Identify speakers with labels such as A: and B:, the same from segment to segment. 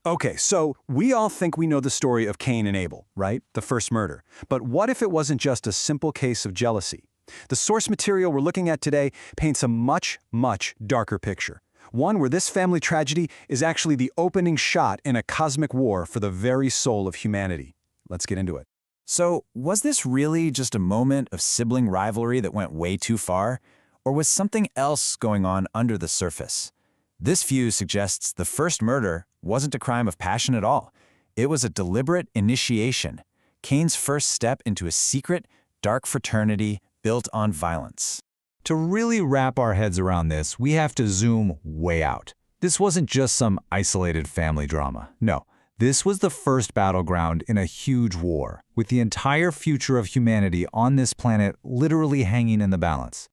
A: Okay, so we all think we know the story of Cain and Abel, right? The first murder. But what if it wasn't just a simple case of jealousy? The source material we're looking at today paints a much, much darker picture. One where this family tragedy is actually the opening shot in a cosmic war for the very soul of humanity. Let's get into it.
B: So, was this really just a moment of sibling rivalry that went way too far? Or was something else going on under the surface? This view suggests the first murder wasn't a crime of passion at all. It was a deliberate initiation, Cain's first step into a secret, dark fraternity built on violence.
C: To really wrap our heads around this, we have to zoom way out. This wasn't just some isolated family drama. No, this was the first battleground in a huge war, with the entire future of humanity on this planet literally hanging in the balance.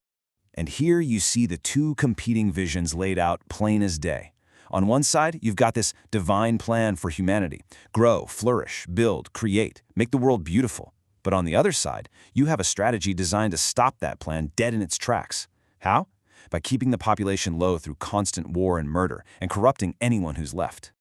D: And here you see the two competing visions laid out plain as day. On one side, you've got this divine plan for humanity. Grow, flourish, build, create, make the world beautiful. But on the other side, you have a strategy designed to stop that plan dead in its tracks. How? By keeping the population low through constant war and murder and corrupting anyone who's left.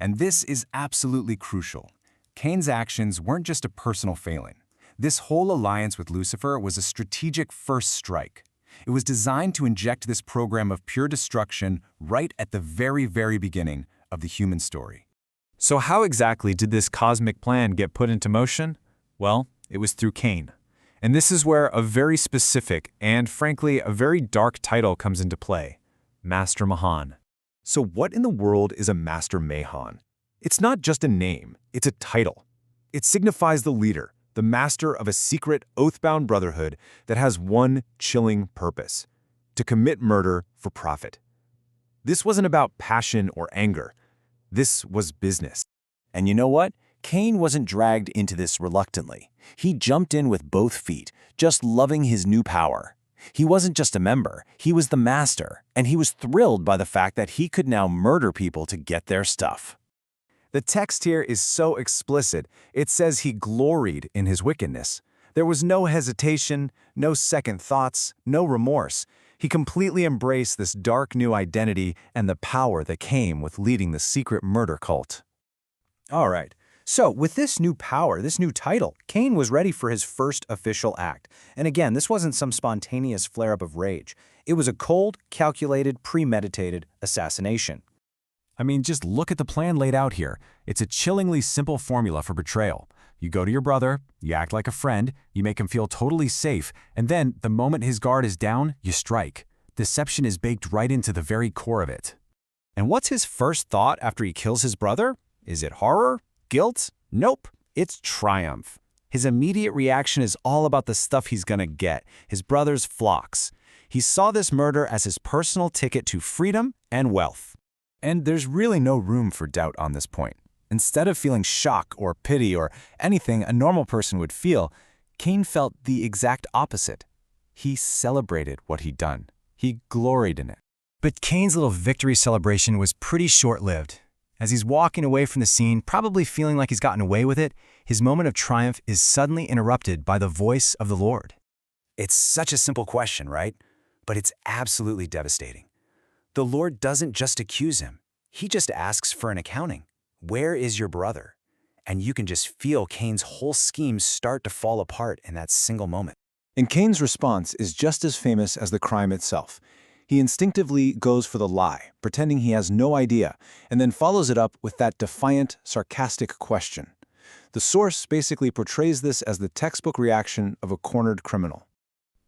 E: And this is absolutely crucial. Cain's actions weren't just a personal failing. This whole alliance with Lucifer was a strategic first strike. It was designed to inject this program of pure destruction right at the very, very beginning of the human story.
C: So how exactly did this cosmic plan get put into motion? Well, it was through Cain. And this is where a very specific and, frankly, a very dark title comes into play: Master Mahan.
F: So what in the world is a Master Mahan? It's not just a name, it's a title. It signifies the leader, the master of a secret, oath-bound brotherhood that has one chilling purpose: to commit murder for profit. This wasn't about passion or anger. This was business.
D: And you know what? Cain wasn't dragged into this reluctantly. He jumped in with both feet, just loving his new power. He wasn't just a member, he was the master, and he was thrilled by the fact that he could now murder people to get their stuff.
F: The text here is so explicit, it says he gloried in his wickedness. There was no hesitation, no second thoughts, no remorse. He completely embraced this dark new identity and the power that came with leading the secret murder cult.
G: All right. So, with this new power, this new title, Cain was ready for his first official act. And again, this wasn't some spontaneous flare-up of rage. It was a cold, calculated, premeditated assassination.
E: I mean, just look at the plan laid out here. It's a chillingly simple formula for betrayal. You go to your brother, you act like a friend, you make him feel totally safe, and then, the moment his guard is down, you strike. Deception is baked right into the very core of it.
G: And what's his first thought after he kills his brother? Is it horror? Guilt? Nope, it's triumph. His immediate reaction is all about the stuff he's gonna get, his brother's flocks. He saw this murder as his personal ticket to freedom and wealth.
E: And there's really no room for doubt on this point. Instead of feeling shock or pity or anything a normal person would feel, Cain felt the exact opposite. He celebrated what he'd done. He gloried in it.
H: But Cain's little victory celebration was pretty short-lived. As he's walking away from the scene, probably feeling like he's gotten away with it, his moment of triumph is suddenly interrupted by the voice of the Lord.
G: It's such a simple question, right? But it's absolutely devastating. The Lord doesn't just accuse him. He just asks for an accounting. Where is your brother? And you can just feel Cain's whole scheme start to fall apart in that single moment.
F: And Cain's response is just as famous as the crime itself. He instinctively goes for the lie, pretending he has no idea, and then follows it up with that defiant, sarcastic question. The source basically portrays this as the textbook reaction of a cornered criminal.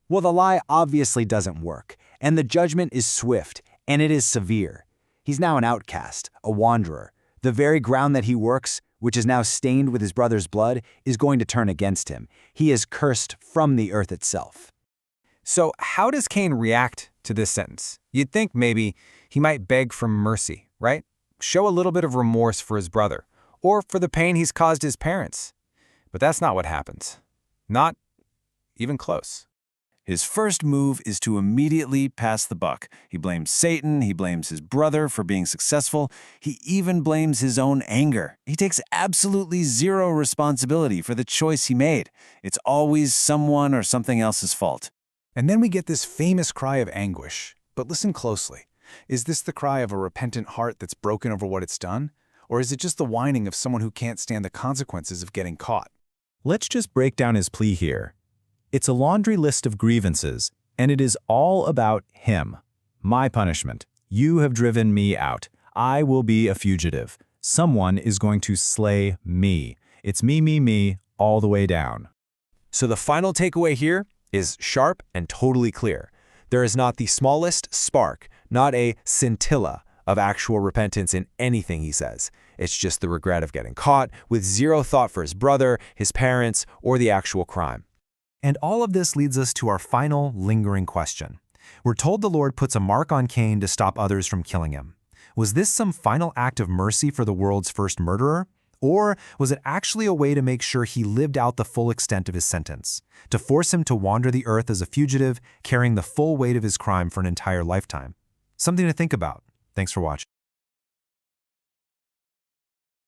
G: Well, the lie obviously doesn't work, and the judgment is swift, and it is severe. He's now an outcast, a wanderer. The very ground that he works, which is now stained with his brother's blood, is going to turn against him. He is cursed from the earth itself.
C: So how does Cain react to this sentence? You'd think maybe he might beg for mercy, right? Show a little bit of remorse for his brother, or for the pain he's caused his parents. But that's not what happens. Not even close.
D: His first move is to immediately pass the buck. He blames Satan, he blames his brother for being successful, he even blames his own anger. He takes absolutely zero responsibility for the choice he made. It's always someone or something else's fault.
E: And then we get this famous cry of anguish. But listen closely. Is this the cry of a repentant heart that's broken over what it's done? Or is it just the whining of someone who can't stand the consequences of getting caught?
F: Let's just break down his plea here. It's a laundry list of grievances, and it is all about him. My punishment. You have driven me out. I will be a fugitive. Someone is going to slay me. It's me, all the way down.
G: So the final takeaway here is sharp and totally clear. There is not the smallest spark, not a scintilla of actual repentance in anything he says. It's just the regret of getting caught, with zero thought for his brother, his parents, or the actual crime.
E: And all of this leads us to our final, lingering question. We're told the Lord puts a mark on Cain to stop others from killing him. Was this some final act of mercy for the world's first murderer? Or was it actually a way to make sure he lived out the full extent of his sentence, to force him to wander the earth as a fugitive, carrying the full weight of his crime for an entire lifetime? Something to think about. Thanks for watching.